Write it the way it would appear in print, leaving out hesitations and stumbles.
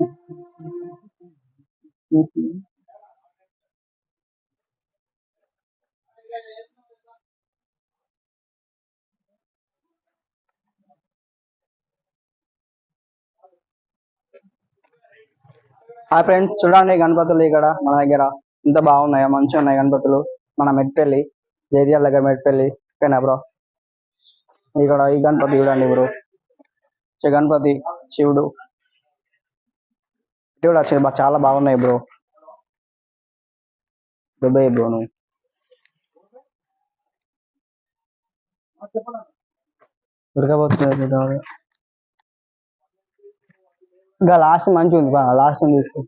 Hi friends, చూడండి గణపతులు ఇక్కడ మన దగ్గర ఎంత బాగున్నాయో, మంచిగా ఉన్నాయి గణపతులు. మన మెట్పల్లి ఏరియా దగ్గర మెట్పల్లి ఓకేనా బ్రో. ఇక్కడ ఈ గణపతి చూడండి బ్రో, గణపతి శివుడు శివుడు వచ్చి చాలా బాగున్నాయి బ్రో. దుబాయ్ బ్రో నువ్వు ఉడకపోతుంది. ఇంకా లాస్ట్ మంచిగా ఉంది, లాస్ట్ తీసుకో.